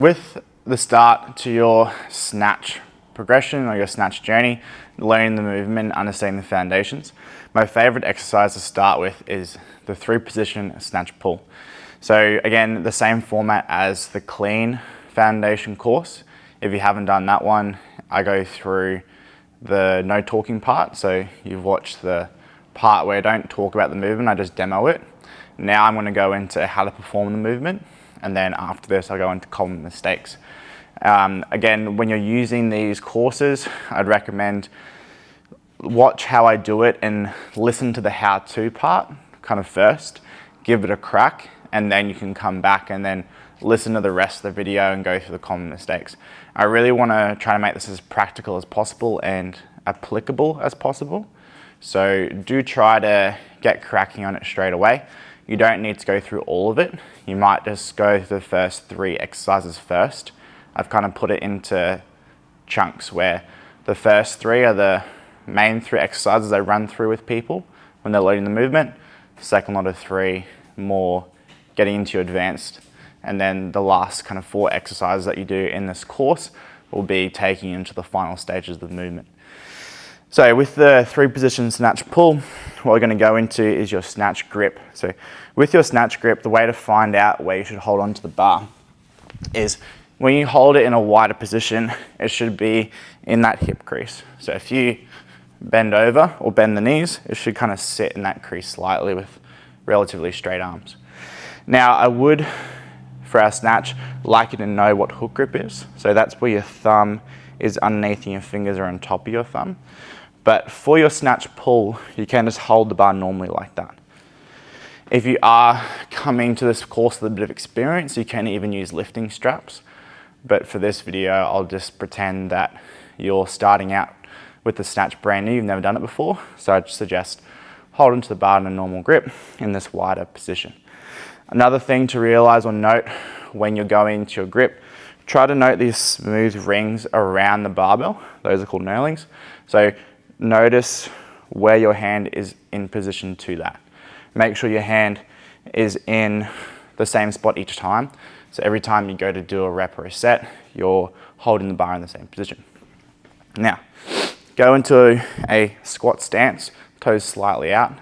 With the start to your snatch progression or your snatch journey, learning the movement, understanding the foundations, my favorite exercise to start with is the 3-position snatch pull. So again, the same format as the clean foundation course. If you haven't done that one, I go through the no talking part. So you've watched the part where I don't talk about the movement, I just demo it. Now I'm going to go into how to perform the movement, and then after this I'll go into common mistakes. Again, when you're using these courses, I'd recommend watch how I do it and listen to the how-to part kind of first, give it a crack, and then you can come back and then listen to the rest of the video and go through the common mistakes. I really want to try to make this as practical as possible and applicable as possible. So do try to get cracking on it straight away. You don't need to go through all of it. You might just go through the first 3 exercises first. I've kind of put it into chunks where the first 3 are the main 3 exercises I run through with people when they're learning the movement. The second lot of 3 more getting into your advanced, and then the last kind of 4 exercises that you do in this course will be taking you into the final stages of the movement. So with the 3-position snatch pull, what we're going to go into is your snatch grip. So with your snatch grip, the way to find out where you should hold onto the bar is when you hold it in a wider position, it should be in that hip crease. So if you bend over or bend the knees, it should kind of sit in that crease slightly with relatively straight arms. Now I would, for our snatch, like you to know what hook grip is. So that's where your thumb is underneath and your fingers are on top of your thumb. But for your snatch pull, you can just hold the bar normally like that. If you are coming to this course with a bit of experience, you can even use lifting straps. But for this video, I'll just pretend that you're starting out with the snatch brand new, you've never done it before. So I'd suggest hold onto the bar in a normal grip in this wider position. Another thing to realize or note when you're going into your grip, try to note these smooth rings around the barbell. Those are called knurlings. So notice where your hand is in position to that. Make sure your hand is in the same spot each time. So every time you go to do a rep or a set, you're holding the bar in the same position. Now, go into a squat stance, toes slightly out.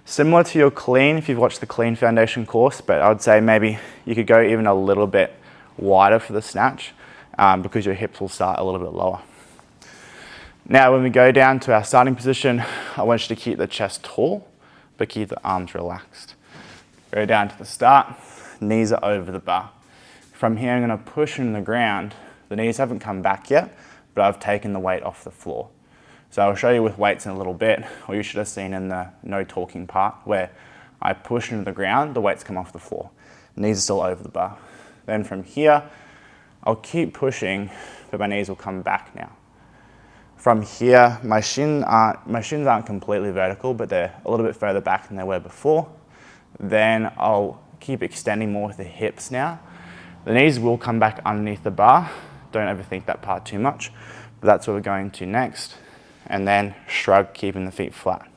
Similar to your clean, if you've watched the clean foundation course, but I would say maybe you could go even a little bit wider for the snatch because your hips will start a little bit lower. Now, when we go down to our starting position, I want you to keep the chest tall, but keep the arms relaxed. Go down to the start, knees are over the bar. From here, I'm going to push in the ground. The knees haven't come back yet, but I've taken the weight off the floor. So I'll show you with weights in a little bit, or you should have seen in the no talking part where I push into the ground, the weights come off the floor. Knees are still over the bar. Then from here, I'll keep pushing, but my knees will come back now. From here, my shins aren't completely vertical, but they're a little bit further back than they were before. Then I'll keep extending more with the hips now. The knees will come back underneath the bar. Don't overthink that part too much, but that's what we're going to next. And then shrug, keeping the feet flat.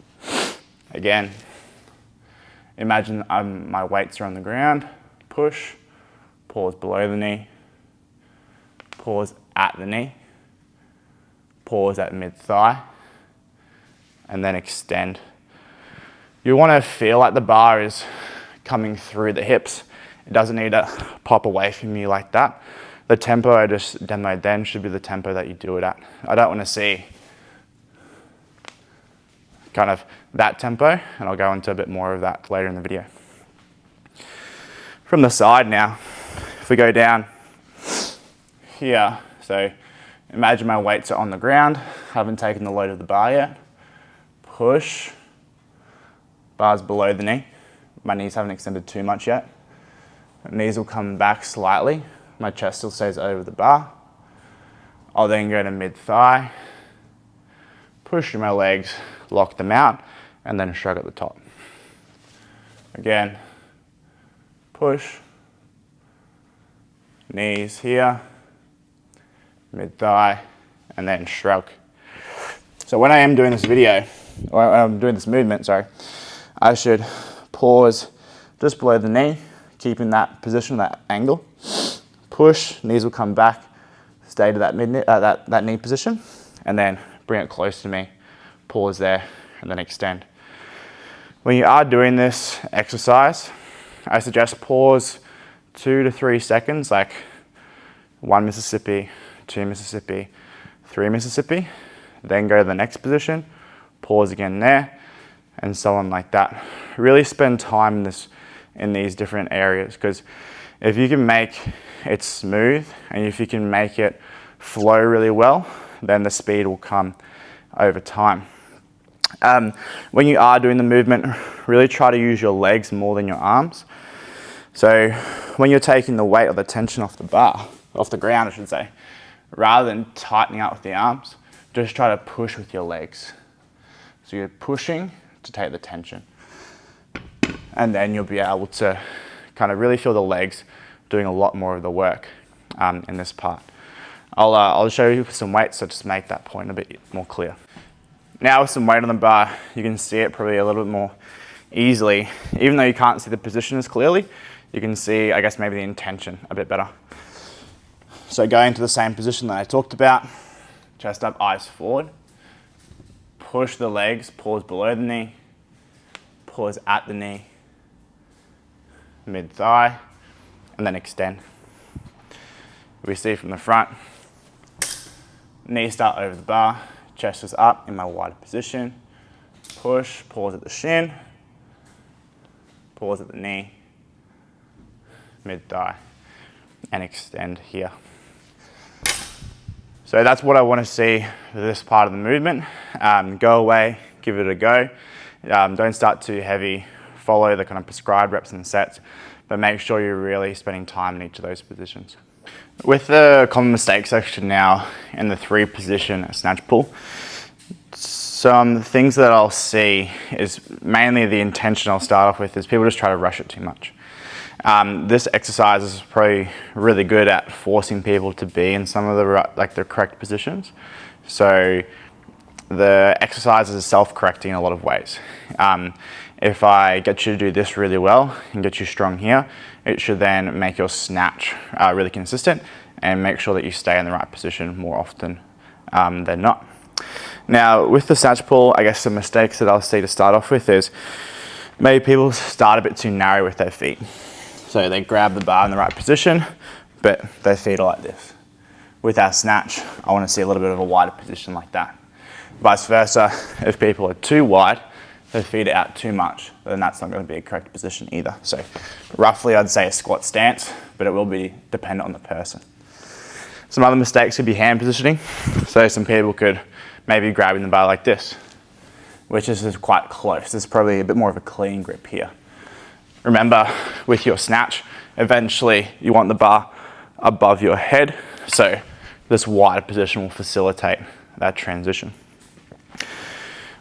Again, imagine my weights are on the ground, push, pause below the knee, pause at the knee, pause at mid-thigh, and then extend. You want to feel like the bar is coming through the hips. It doesn't need to pop away from you like that. The tempo I just demoed then should be the tempo that you do it at. I don't want to see kind of that tempo, and I'll go into a bit more of that later in the video. From the side now, if we go down here, so imagine my weights are on the ground, haven't taken the load of the bar yet. Push, bar's below the knee. My knees haven't extended too much yet. Knees will come back slightly. My chest still stays over the bar. I'll then go to mid-thigh, push through my legs, lock them out, and then shrug at the top. Again, push, knees here, mid-thigh, and then shrug. So when I am doing this video, or when I'm doing this movement, sorry, I should pause just below the knee, keeping that position, that angle. push, knees will come back, stay to that that knee position, and then bring it close to me, pause there, and then extend. When you are doing this exercise, I suggest pause 2 to 3 seconds, like 1 Mississippi, 2 Mississippi, 3 Mississippi, then go to the next position, pause again there, and so on like that. Really spend time in these different areas, because if you can make it smooth and if you can make it flow really well, then the speed will come over time. When you are doing the movement, really try to use your legs more than your arms. So when you're taking the weight or the tension off the bar, off the ground I should say, rather than tightening up with the arms, just try to push with your legs. So you're pushing to take the tension. And then you'll be able to kind of really feel the legs doing a lot more of the work in this part. I'll show you some weights so just make that point a bit more clear. Now with some weight on the bar, you can see it probably a little bit more easily. Even though you can't see the position as clearly, you can see, I guess, maybe the intention a bit better. So going to the same position that I talked about, chest up, eyes forward, push the legs, pause below the knee, pause at the knee, mid-thigh, and then extend. We see from the front, knees start over the bar, chest is up in my wider position, push, pause at the shin, pause at the knee, mid-thigh, and extend here. So that's what I want to see for this part of the movement. Go away, give it a go. Don't start too heavy, follow the kind of prescribed reps and sets, but make sure you're really spending time in each of those positions. With the common mistake section now in the 3-position snatch pull, some things that I'll see is mainly the intention I'll start off with is people just try to rush it too much. This exercise is probably really good at forcing people to be in some of the correct positions. So the exercise is self-correcting in a lot of ways. If I get you to do this really well and get you strong here, it should then make your snatch really consistent and make sure that you stay in the right position more often than not. Now with the snatch pull, I guess some mistakes that I'll see to start off with is maybe people start a bit too narrow with their feet. So they grab the bar in the right position, but their feet are like this. With our snatch, I want to see a little bit of a wider position like that. Vice versa, if people are too wide, their feet are out too much, then that's not going to be a correct position either. So roughly I'd say a squat stance, but it will be dependent on the person. Some other mistakes could be hand positioning. So some people could maybe grabbing the bar like this, which is quite close. There's probably a bit more of a clean grip here. Remember, with your snatch, eventually you want the bar above your head, so this wider position will facilitate that transition.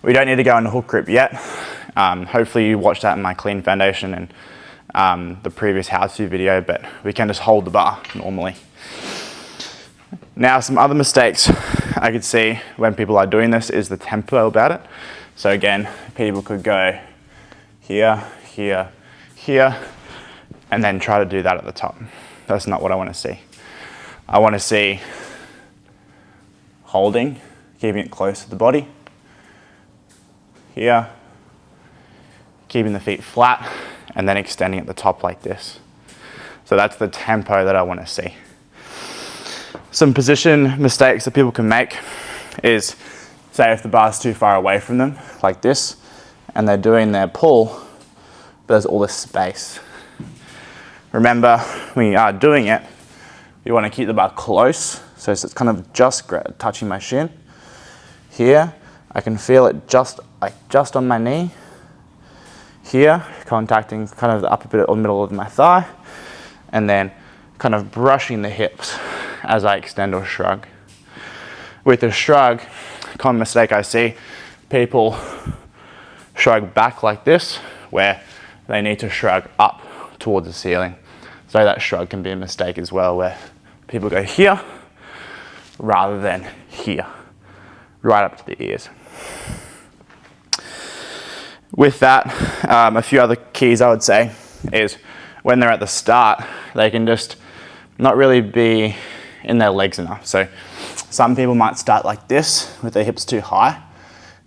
We don't need to go into hook grip yet. Hopefully you watched that in my clean foundation and the previous how-to video, but we can just hold the bar normally. Now some other mistakes I could see when people are doing this is the tempo about it. So again, people could go here, here, here, and then try to do that at the top. That's not what I want to see. I want to see holding, keeping it close to the body, here, keeping the feet flat, and then extending at the top like this. So that's the tempo that I want to see. Some position mistakes that people can make is, say if the bar's too far away from them, like this, and they're doing their pull, but there's all this space. Remember, when you are doing it, you want to keep the bar close, so it's kind of just touching my shin. Here, I can feel it just on my knee. Here, contacting kind of the upper bit or middle of my thigh, and then kind of brushing the hips as I extend or shrug. With a shrug, common mistake I see, people shrug back like this, where they need to shrug up towards the ceiling. So that shrug can be a mistake as well, where people go here rather than here, right up to the ears. With that, a few other keys I would say is when they're at the start, they can just not really be in their legs enough. So some people might start like this with their hips too high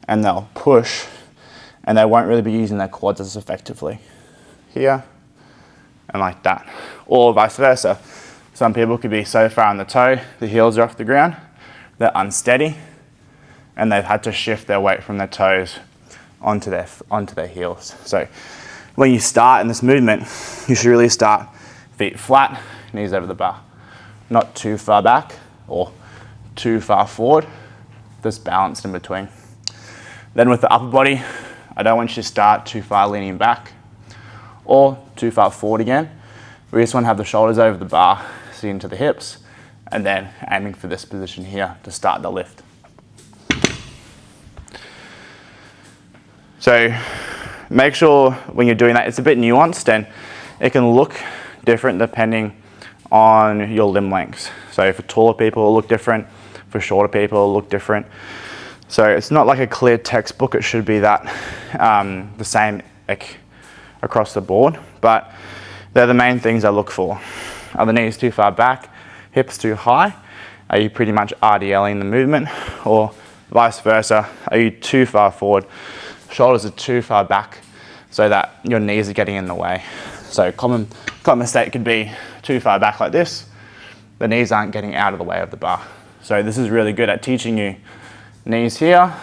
and they'll push and they won't really be using their quads as effectively. Here and like that. Or vice versa. Some people could be so far on the toe, the heels are off the ground, they're unsteady, and they've had to shift their weight from their toes onto their heels. So when you start in this movement, you should really start feet flat, knees over the bar. Not too far back or too far forward, just balanced in between. Then with the upper body, I don't want you to start too far leaning back or too far forward again. We just want to have the shoulders over the bar, see into the hips, and then aiming for this position here to start the lift. So make sure when you're doing that, it's a bit nuanced and it can look different depending on your limb lengths. So for taller people, it'll look different. For shorter people, it'll look different. So it's not like a clear textbook. It should be that the same across the board, but they're the main things I look for. Are the knees too far back? Hips too high? Are you pretty much RDLing the movement? Or vice versa, are you too far forward? Shoulders are too far back so that your knees are getting in the way. So common mistake could be too far back like this. The knees aren't getting out of the way of the bar. So this is really good at teaching you knees here,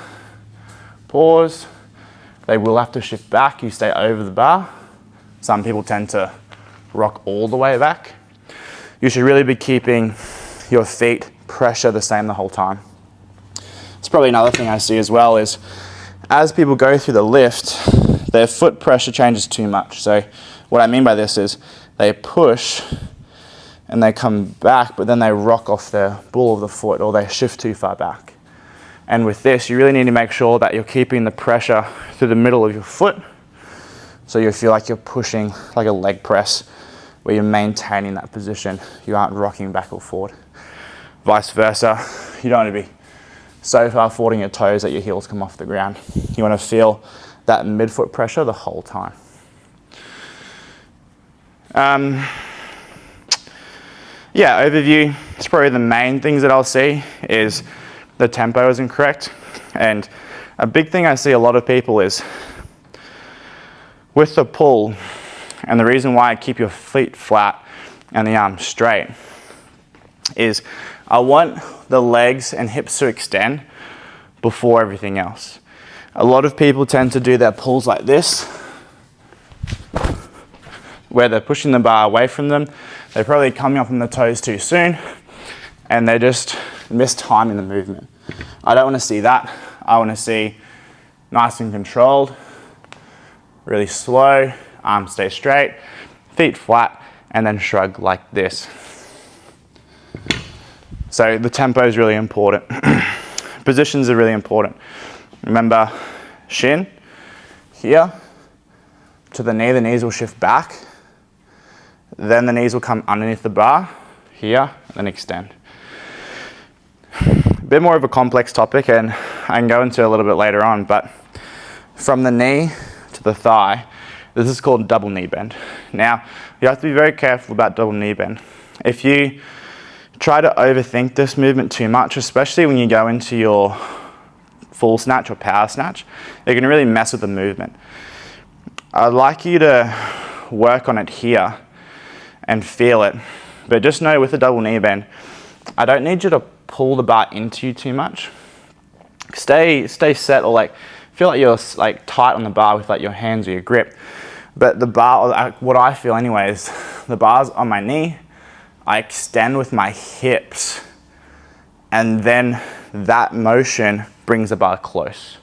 pause. They will have to shift back. You stay over the bar. Some people tend to rock all the way back. You should really be keeping your feet pressure the same the whole time. It's probably another thing I see as well is as people go through the lift, their foot pressure changes too much. So what I mean by this is they push and they come back, but then they rock off the ball of the foot or they shift too far back. And with this, you really need to make sure that you're keeping the pressure through the middle of your foot so you feel like you're pushing like a leg press where you're maintaining that position. You aren't rocking back or forward. Vice versa, you don't want to be so far forward in your toes that your heels come off the ground. You want to feel that midfoot pressure the whole time. Yeah, overview, it's probably the main things that I'll see is the tempo is incorrect. And a big thing I see a lot of people is with the pull, and the reason why I keep your feet flat and the arms straight is I want the legs and hips to extend before everything else. A lot of people tend to do their pulls like this, where they're pushing the bar away from them. They're probably coming up on the toes too soon, and they just miss time in the movement. I don't want to see that. I want to see nice and controlled, really slow, arms stay straight, feet flat, and then shrug like this. So the tempo is really important. Positions are really important. Remember, shin here to the knees will shift back. Then the knees will come underneath the bar here and then extend. A bit more of a complex topic and I can go into a little bit later on, but from the knee to the thigh, this is called double knee bend. Now, you have to be very careful about double knee bend. If you try to overthink this movement too much, especially when you go into your full snatch or power snatch, it can really mess with the movement. I'd like you to work on it here and feel it, but just know with the double knee bend, I don't need you to pull the bar into you too much. Stay set, or like feel like you're like tight on the bar with like your hands or your grip. But the bar, what I feel anyway, is the bar's on my knee. I extend with my hips, and then that motion brings the bar close.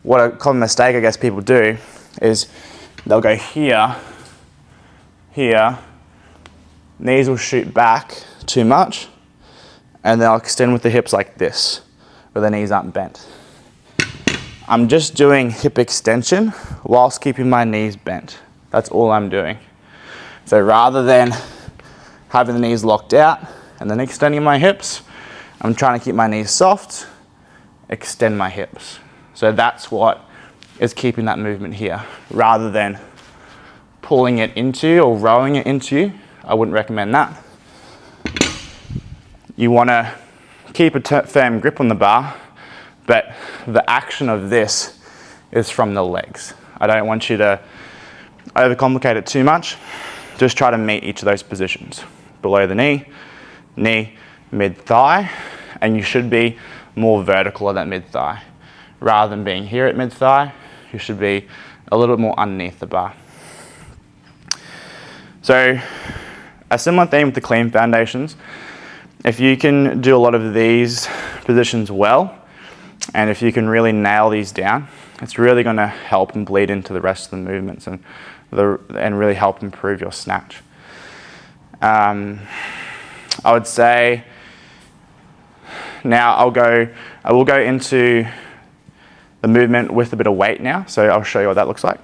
What a common mistake I guess people do is they'll go here, knees will shoot back too much, and then I'll extend with the hips like this, where the knees aren't bent. I'm just doing hip extension whilst keeping my knees bent. That's all I'm doing. So rather than having the knees locked out and then extending my hips, I'm trying to keep my knees soft, extend my hips. So that's what is keeping that movement here, rather than pulling it into or rowing it into you. I wouldn't recommend that. you want to keep a firm grip on the bar, but the action of this is from the legs. I don't want you to overcomplicate it too much. Just try to meet each of those positions. Below the knee, knee, mid-thigh, and you should be more vertical at that mid-thigh. Rather than being here at mid-thigh, you should be a little bit more underneath the bar. So a similar theme with the clean foundations. If you can do a lot of these positions well, and if you can really nail these down, it's really going to help and bleed into the rest of the movements and really help improve your snatch. I would say now I will go into the movement with a bit of weight now, so I'll show you what that looks like.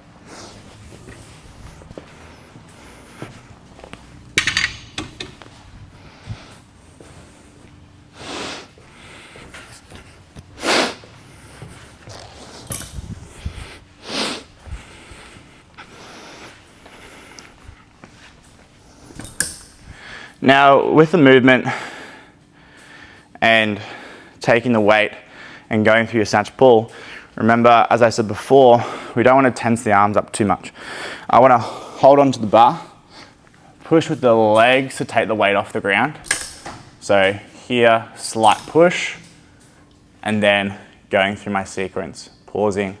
Now, with the movement and taking the weight and going through your snatch pull, remember, as I said before, we don't want to tense the arms up too much. I want to hold onto the bar, push with the legs to take the weight off the ground. So here, slight push, and then going through my sequence, pausing,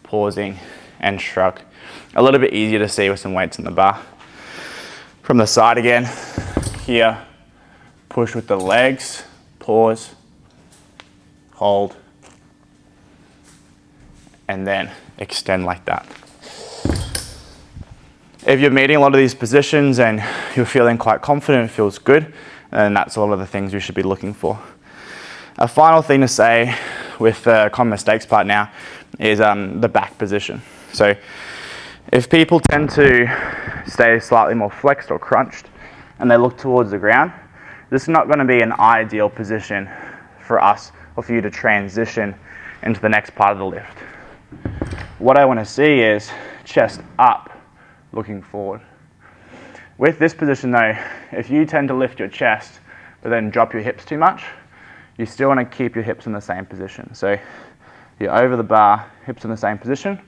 pausing, and shrug. A little bit easier to see with some weights in the bar. From the side again, here, push with the legs, pause, hold, and then extend like that. If you're meeting a lot of these positions and you're feeling quite confident, it feels good, then that's a lot of the things we should be looking for. A final thing to say with the common mistakes part now is the back position. So if people tend to stay slightly more flexed or crunched and they look towards the ground, this is not going to be an ideal position for us or for you to transition into the next part of the lift. What I want to see is chest up, looking forward. With this position though, if you tend to lift your chest but then drop your hips too much, you still want to keep your hips in the same position. So you're over the bar, hips in the same position,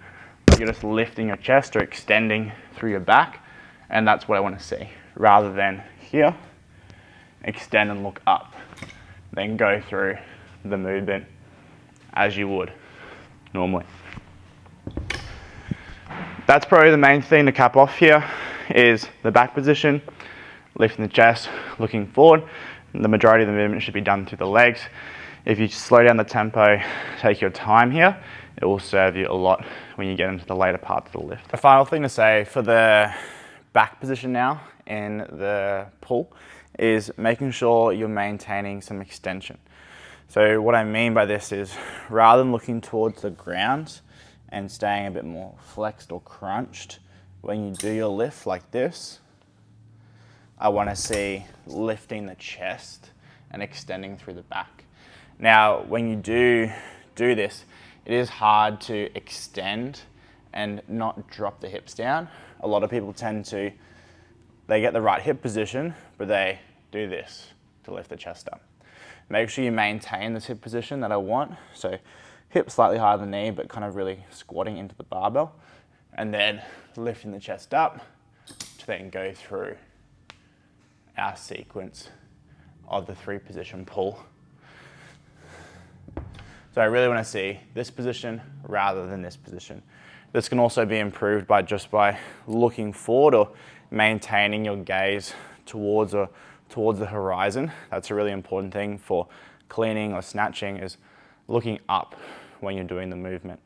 but you're just lifting your chest or extending through your back, and that's what I want to see. Rather than here, extend and look up, then go through the movement as you would normally. That's probably the main thing to cap off here is the back position, lifting the chest, looking forward. The majority of the movement should be done through the legs. If you slow down the tempo, take your time here, it will serve you a lot when you get into the later parts of the lift. The final thing to say for the back position now in the pull is making sure you're maintaining some extension. So what I mean by this is rather than looking towards the ground and staying a bit more flexed or crunched, when you do your lift like this, I want to see lifting the chest and extending through the back. Now, when you do this, it is hard to extend and not drop the hips down. A lot of people tend to, they get the right hip position, but they do this to lift the chest up. Make sure you maintain this hip position that I want. So hip slightly higher than knee, but kind of really squatting into the barbell, and then lifting the chest up to then go through our sequence of the 3-position pull. So I really want to see this position rather than this position. This can also be improved by looking forward or maintaining your gaze towards the horizon. That's a really important thing for cleaning or snatching, is looking up when you're doing the movement.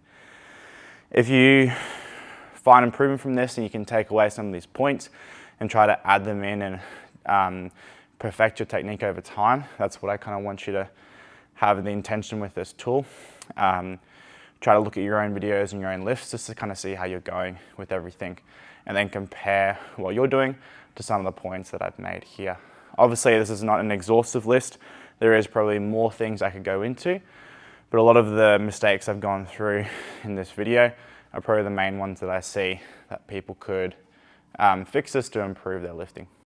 If you find improvement from this and you can take away some of these points and try to add them in and perfect your technique over time, that's what I kind of want you to have the intention with this tool. Try to look at your own videos and your own lifts just to kind of see how you're going with everything, and then compare what you're doing to some of the points that I've made here. Obviously, this is not an exhaustive list. There is probably more things I could go into, but a lot of the mistakes I've gone through in this video are probably the main ones that I see that people could fix this to improve their lifting.